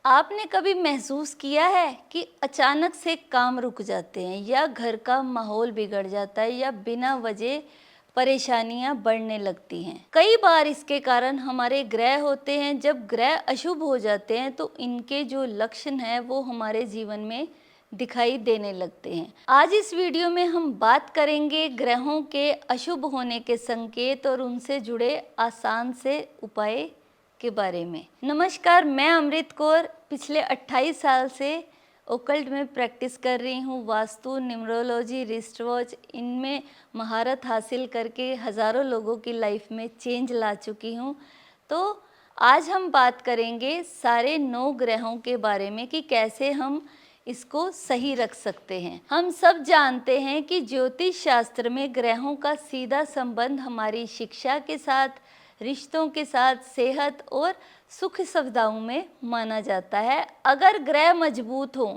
आपने कभी महसूस किया है कि अचानक से काम रुक जाते हैं या घर का माहौल बिगड़ जाता है या बिना वजह परेशानियां बढ़ने लगती हैं। कई बार इसके कारण हमारे ग्रह होते हैं। जब ग्रह अशुभ हो जाते हैं तो इनके जो लक्षण हैं वो हमारे जीवन में दिखाई देने लगते हैं। आज इस वीडियो में हम बात करेंगे ग्रहों के अशुभ होने के संकेत और उनसे जुड़े आसान से उपाय के बारे में। नमस्कार, मैं अमृत कौर पिछले 28 साल से ओकल्ट में प्रैक्टिस कर रही हूँ। वास्तु, न्यूमरोलॉजी, रिस्ट वॉच, इनमें महारत हासिल करके हज़ारों लोगों की लाइफ में चेंज ला चुकी हूँ। तो आज हम बात करेंगे सारे 9 ग्रहों के बारे में कि कैसे हम इसको सही रख सकते हैं। हम सब जानते हैं कि ज्योतिष शास्त्र में ग्रहों का सीधा संबंध हमारी शिक्षा के साथ, रिश्तों के साथ, सेहत और सुख सुविधाओं में माना जाता है। अगर ग्रह मजबूत हों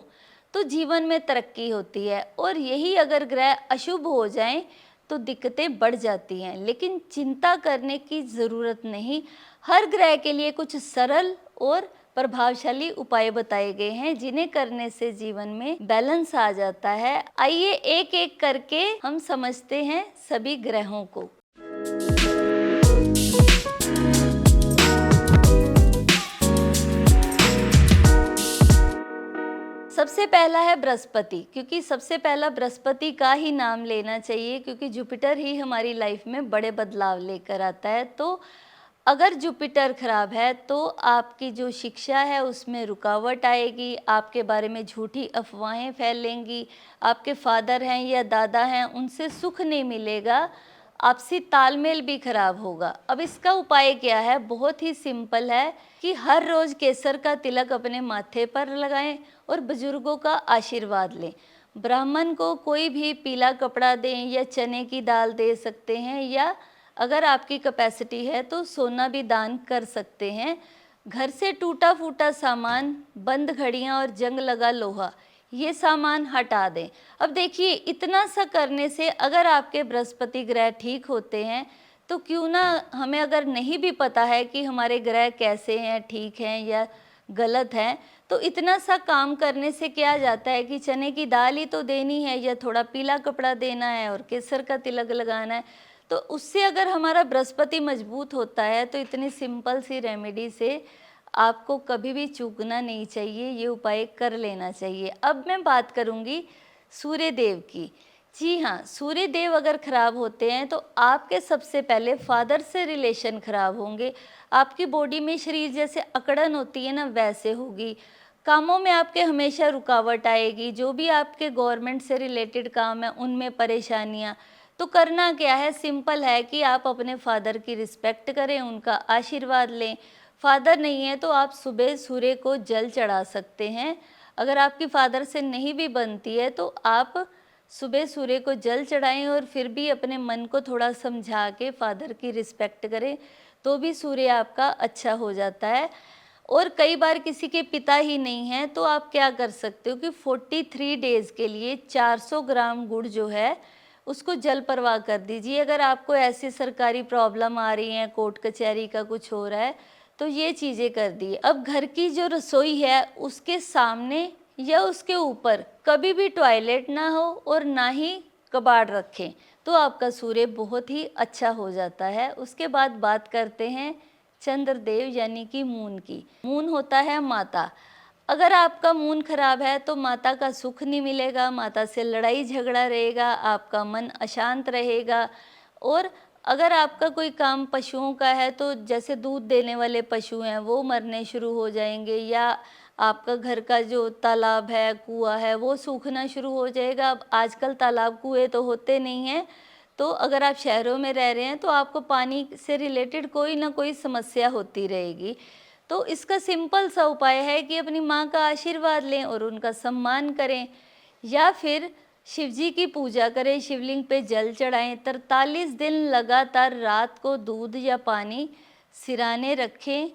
तो जीवन में तरक्की होती है और यही अगर ग्रह अशुभ हो जाएं तो दिक्कतें बढ़ जाती हैं। लेकिन चिंता करने की ज़रूरत नहीं। हर ग्रह के लिए कुछ सरल और प्रभावशाली उपाय बताए गए हैं जिन्हें करने से जीवन में बैलेंस आ जाता है। आइए एक एक करके हम समझते हैं सभी ग्रहों को। सबसे पहला है बृहस्पति, क्योंकि सबसे पहला बृहस्पति का ही नाम लेना चाहिए क्योंकि जुपिटर ही हमारी लाइफ में बड़े बदलाव लेकर आता है। तो अगर जुपिटर खराब है तो आपकी जो शिक्षा है उसमें रुकावट आएगी, आपके बारे में झूठी अफवाहें फैलेंगी, आपके फादर हैं या दादा हैं उनसे सुख नहीं मिलेगा, आपसी तालमेल भी खराब होगा। अब इसका उपाय क्या है? बहुत ही सिंपल है कि हर रोज केसर का तिलक अपने माथे पर लगाएं और बुजुर्गों का आशीर्वाद लें। ब्राह्मण को कोई भी पीला कपड़ा दें या चने की दाल दे सकते हैं, या अगर आपकी कैपेसिटी है तो सोना भी दान कर सकते हैं। घर से टूटा फूटा सामान, बंद घड़ियां और जंग लगा लोहा, ये सामान हटा दें। अब देखिए, इतना सा करने से अगर आपके बृहस्पति ग्रह ठीक होते हैं तो क्यों ना, हमें अगर नहीं भी पता है कि हमारे ग्रह कैसे हैं, ठीक हैं या गलत हैं, तो इतना सा काम करने से क्या जाता है कि चने की दाल ही तो देनी है या थोड़ा पीला कपड़ा देना है और केसर का तिलक लगाना है। तो उससे अगर हमारा बृहस्पति मजबूत होता है तो इतनी सिंपल सी रेमेडी से आपको कभी भी चूकना नहीं चाहिए, ये उपाय कर लेना चाहिए। अब मैं बात करूंगी सूर्य देव की। जी हाँ, सूर्य देव अगर खराब होते हैं तो आपके सबसे पहले फादर से रिलेशन खराब होंगे। आपकी बॉडी में शरीर जैसे अकड़न होती है ना, वैसे होगी। कामों में आपके हमेशा रुकावट आएगी। जो भी आपके गवर्नमेंट से रिलेटेड काम है उनमें परेशानियाँ। तो करना क्या है? सिंपल है कि आप अपने फादर की रिस्पेक्ट करें, उनका आशीर्वाद लें। फादर नहीं है तो आप सुबह सूर्य को जल चढ़ा सकते हैं। अगर आपकी फादर से नहीं भी बनती है तो आप सुबह सूर्य को जल चढ़ाएं और फिर भी अपने मन को थोड़ा समझा के फादर की रिस्पेक्ट करें, तो भी सूर्य आपका अच्छा हो जाता है। और कई बार किसी के पिता ही नहीं है तो आप क्या कर सकते हो कि 43 डेज के लिए 400 ग्राम गुड़ जो है उसको जल प्रवाह कर दीजिए। अगर आपको ऐसी सरकारी प्रॉब्लम आ रही है, कोर्ट कचहरी का कुछ हो रहा है, तो ये चीज़ें कर दी। अब घर की जो रसोई है उसके सामने या उसके ऊपर कभी भी टॉयलेट ना हो और ना ही कबाड़ रखें, तो आपका सूर्य बहुत ही अच्छा हो जाता है। उसके बाद बात करते हैं चंद्रदेव यानी कि मून की। मून होता है माता। अगर आपका मून खराब है तो माता का सुख नहीं मिलेगा, माता से लड़ाई झगड़ा रहेगा, आपका मन अशांत रहेगा। और अगर आपका कोई काम पशुओं का है तो जैसे दूध देने वाले पशु हैं वो मरने शुरू हो जाएंगे, या आपका घर का जो तालाब है, कुआं है, वो सूखना शुरू हो जाएगा। अब आजकल तालाब कुएं तो होते नहीं हैं, तो अगर आप शहरों में रह रहे हैं तो आपको पानी से रिलेटेड कोई ना कोई समस्या होती रहेगी। तो इसका सिंपल सा उपाय है कि अपनी माँ का आशीर्वाद लें और उनका सम्मान करें, या फिर शिव जी की पूजा करें, शिवलिंग पे जल चढ़ाएं। 43 दिन लगातार रात को दूध या पानी सिराने रखें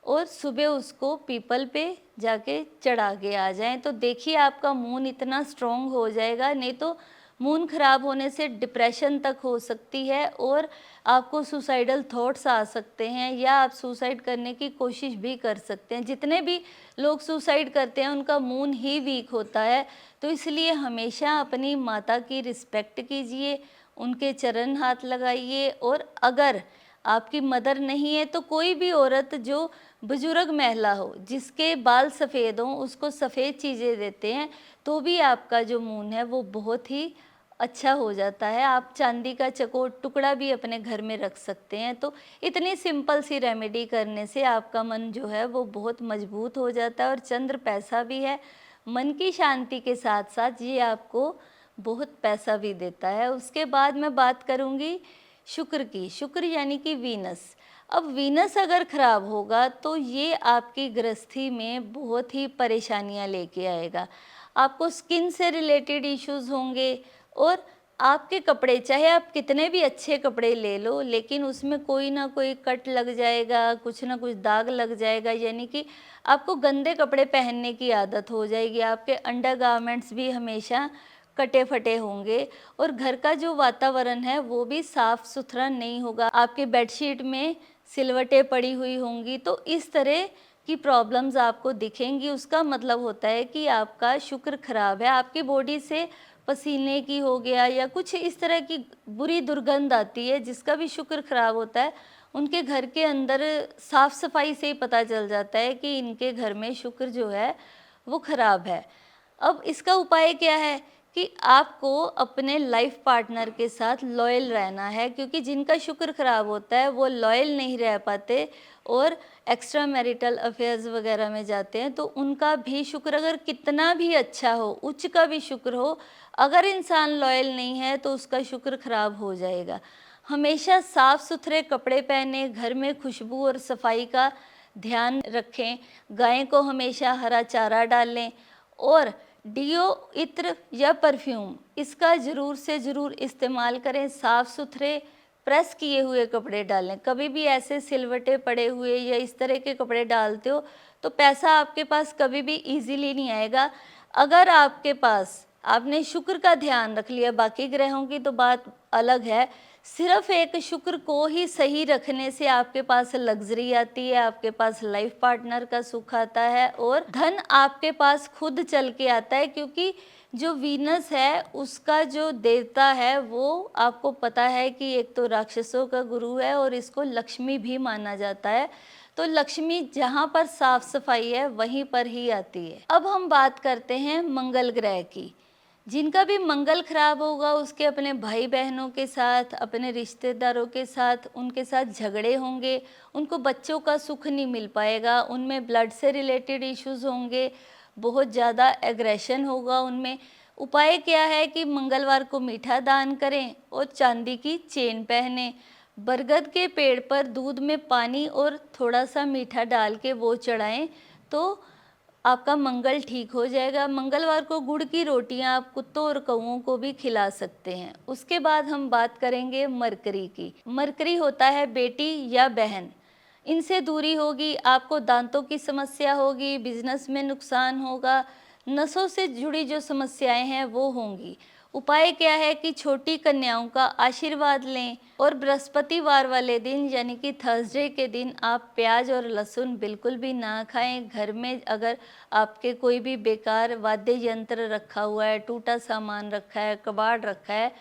और सुबह उसको पीपल पे जाके चढ़ा के आ जाएं। तो देखिए आपका मून इतना स्ट्रॉन्ग हो जाएगा। नहीं तो मून खराब होने से डिप्रेशन तक हो सकती है और आपको सुसाइडल थॉट्स आ सकते हैं या आप सुसाइड करने की कोशिश भी कर सकते हैं। जितने भी लोग सुसाइड करते हैं उनका मून ही वीक होता है, तो इसलिए हमेशा अपनी माता की रिस्पेक्ट कीजिए, उनके चरण हाथ लगाइए। और अगर आपकी मदर नहीं है तो कोई भी औरत जो बुजुर्ग महिला हो जिसके बाल सफ़ेद हों उसको सफ़ेद चीज़ें देते हैं तो भी आपका जो मून है वो बहुत ही अच्छा हो जाता है। आप चांदी का चकोर टुकड़ा भी अपने घर में रख सकते हैं। तो इतनी सिंपल सी रेमेडी करने से आपका मन जो है वो बहुत मजबूत हो जाता है और चंद्र पैसा भी है। मन की शांति के साथ साथ ये आपको बहुत पैसा भी देता है। उसके बाद मैं बात करूँगी शुक्र की। शुक्र यानी कि वीनस। अब वीनस अगर ख़राब होगा तो ये आपकी गृहस्थी में बहुत ही परेशानियाँ लेके आएगा। आपको स्किन से रिलेटेड इश्यूज़ होंगे और आपके कपड़े, चाहे आप कितने भी अच्छे कपड़े ले लो लेकिन उसमें कोई ना कोई कट लग जाएगा, कुछ ना कुछ दाग लग जाएगा, यानी कि आपको गंदे कपड़े पहनने की आदत हो जाएगी। आपके अंडरगारमेंट्स भी हमेशा कटे फटे होंगे और घर का जो वातावरण है वो भी साफ सुथरा नहीं होगा। आपके बेडशीट में सिलवटें पड़ी हुई होंगी, तो इस तरह की प्रॉब्लम्स आपको दिखेंगी। उसका मतलब होता है कि आपका शुक्र खराब है। आपकी बॉडी से पसीने की हो गया या कुछ इस तरह की बुरी दुर्गंध आती है जिसका भी शुक्र खराब होता है। उनके घर के अंदर साफ सफाई से ही पता चल जाता है कि इनके घर में शुक्र जो है वो खराब है। अब इसका उपाय क्या है कि आपको अपने लाइफ पार्टनर के साथ लॉयल रहना है, क्योंकि जिनका शुक्र खराब होता है वो लॉयल नहीं रह पाते और एक्स्ट्रा मैरिटल अफेयर्स वगैरह में जाते हैं। तो उनका भी शुक्र अगर कितना भी अच्छा हो, उच्च का भी शुक्र हो, अगर इंसान लॉयल नहीं है तो उसका शुक्र खराब हो जाएगा। हमेशा साफ सुथरे कपड़े पहने, घर में खुशबू और सफाई का ध्यान रखें, गाय को हमेशा हरा चारा डालें और डियो, इत्र या परफ्यूम इसका ज़रूर से ज़रूर इस्तेमाल करें। साफ़ सुथरे प्रेस किए हुए कपड़े डालें। कभी भी ऐसे सिलवटे पड़े हुए या इस तरह के कपड़े डालते हो तो पैसा आपके पास कभी भी इजीली नहीं आएगा। अगर आपके पास, आपने शुक्र का ध्यान रख लिया, बाकी ग्रहों की तो बात अलग है, सिर्फ एक शुक्र को ही सही रखने से आपके पास लग्जरी आती है, आपके पास लाइफ पार्टनर का सुख आता है और धन आपके पास खुद चल के आता है। क्योंकि जो वीनस है उसका जो देवता है वो आपको पता है कि एक तो राक्षसों का गुरु है और इसको लक्ष्मी भी माना जाता है। तो लक्ष्मी जहाँ पर साफ सफाई है वहीं पर ही आती है। अब हम बात करते हैं मंगल ग्रह की। जिनका भी मंगल खराब होगा उसके अपने भाई बहनों के साथ, अपने रिश्तेदारों के साथ, उनके साथ झगड़े होंगे, उनको बच्चों का सुख नहीं मिल पाएगा, उनमें ब्लड से रिलेटेड इश्यूज होंगे, बहुत ज़्यादा एग्रेशन होगा उनमें। उपाय क्या है कि मंगलवार को मीठा दान करें और चांदी की चेन पहने। बरगद के पेड़ पर दूध में पानी और थोड़ा सा मीठा डाल के वो चढ़ाएं तो आपका मंगल ठीक हो जाएगा। मंगलवार को गुड़ की रोटियां आप कुत्तों और कौओं को भी खिला सकते हैं। उसके बाद हम बात करेंगे मरकरी की। मरकरी होता है बेटी या बहन, इनसे दूरी होगी, आपको दांतों की समस्या होगी, बिजनेस में नुकसान होगा, नसों से जुड़ी जो समस्याएं हैं वो होंगी। उपाय क्या है कि छोटी कन्याओं का आशीर्वाद लें और बृहस्पतिवार वाले दिन यानी कि थर्सडे के दिन आप प्याज और लहसुन बिल्कुल भी ना खाएं। घर में अगर आपके कोई भी बेकार वाद्य यंत्र रखा हुआ है, टूटा सामान रखा है, कबाड़ रखा है,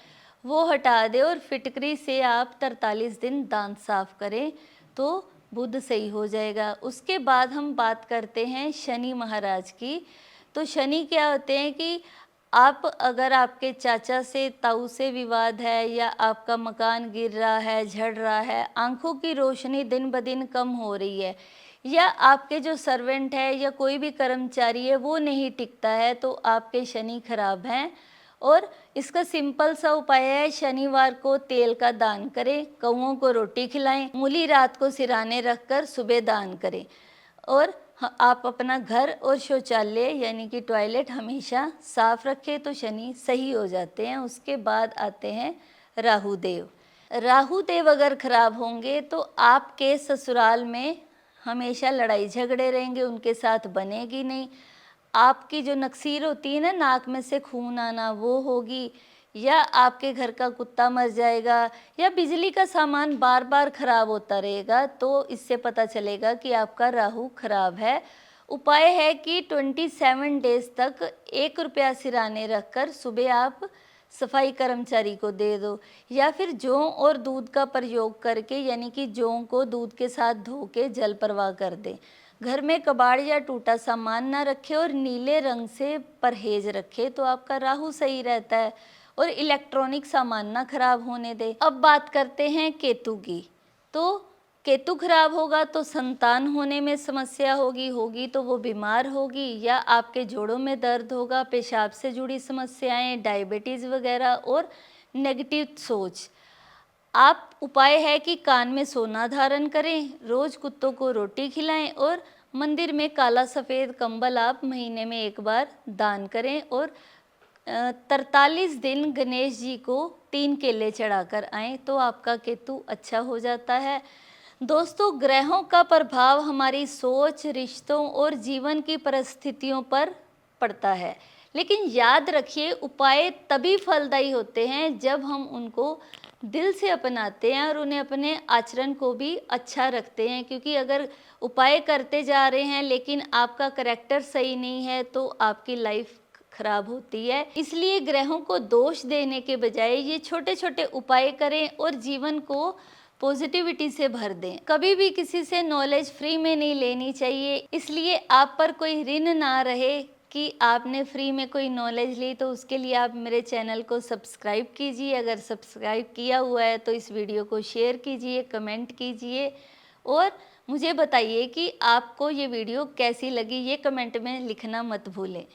वो हटा दें और फिटकरी से आप 43 दिन दांत साफ करें तो बुध सही हो जाएगा। उसके बाद हम बात करते हैं शनि महाराज की। तो शनि क्या होते हैं कि आप अगर आपके चाचा से, ताऊ से विवाद है या आपका मकान गिर रहा है, झड़ रहा है, आंखों की रोशनी दिन ब दिन कम हो रही है या आपके जो सर्वेंट है या कोई भी कर्मचारी है वो नहीं टिकता है, तो आपके शनि खराब हैं। और इसका सिंपल सा उपाय है, शनिवार को तेल का दान करें, कौओं को रोटी खिलाएं, मूली रात को सिराने रखकर सुबह दान करें और आप अपना घर और शौचालय यानी कि टॉयलेट हमेशा साफ रखें तो शनि सही हो जाते हैं। उसके बाद आते हैं राहु देव। राहु देव अगर खराब होंगे तो आपके ससुराल में हमेशा लड़ाई झगड़े रहेंगे, उनके साथ बनेगी नहीं। आपकी जो नक्सीर होती है ना, नाक में से खून आना, वो होगी या आपके घर का कुत्ता मर जाएगा या बिजली का सामान बार बार खराब होता रहेगा, तो इससे पता चलेगा कि आपका राहु खराब है। उपाय है कि 27 डेज तक 1 रुपया सिराने रखकर सुबह आप सफाई कर्मचारी को दे दो, या फिर जौ और दूध का प्रयोग करके, यानी कि जौ को दूध के साथ धो के जल प्रवाह कर दें। घर में कबाड़ या टूटा सामान ना रखें और नीले रंग से परहेज रखें, तो आपका राहु सही रहता है। और इलेक्ट्रॉनिक सामान ना खराब होने दे। अब बात करते हैं केतु की। तो केतु खराब होगा तो संतान होने में समस्या होगी तो वो बीमार होगी, या आपके जोड़ों में दर्द होगा, पेशाब से जुड़ी समस्याएं, डायबिटीज़ वगैरह और नेगेटिव सोच। आप उपाय है कि कान में सोना धारण करें, रोज कुत्तों को रोटी खिलाएं और मंदिर में काला सफ़ेद कंबल आप महीने में 1 बार दान करें। और 43 दिन गणेश जी को 3 केले चढ़ाकर आएँ, तो आपका केतु अच्छा हो जाता है। दोस्तों, ग्रहों का प्रभाव हमारी सोच, रिश्तों और जीवन की परिस्थितियों पर पड़ता है, लेकिन याद रखिए उपाय तभी फलदायी होते हैं जब हम उनको दिल से अपनाते हैं और उन्हें अपने आचरण को भी अच्छा रखते हैं। क्योंकि अगर उपाय करते जा रहे हैं लेकिन आपका करैक्टर सही नहीं है, तो आपकी लाइफ खराब होती है। इसलिए ग्रहों को दोष देने के बजाय ये छोटे छोटे उपाय करें और जीवन को पॉजिटिविटी से भर दें। कभी भी किसी से नॉलेज फ्री में नहीं लेनी चाहिए, इसलिए आप पर कोई ऋण ना रहे कि आपने फ्री में कोई नॉलेज ली। तो उसके लिए आप मेरे चैनल को सब्सक्राइब कीजिए। अगर सब्सक्राइब किया हुआ है तो इस वीडियो को शेयर कीजिए, कमेंट कीजिए और मुझे बताइए कि आपको ये वीडियो कैसी लगी। ये कमेंट में लिखना मत भूलें।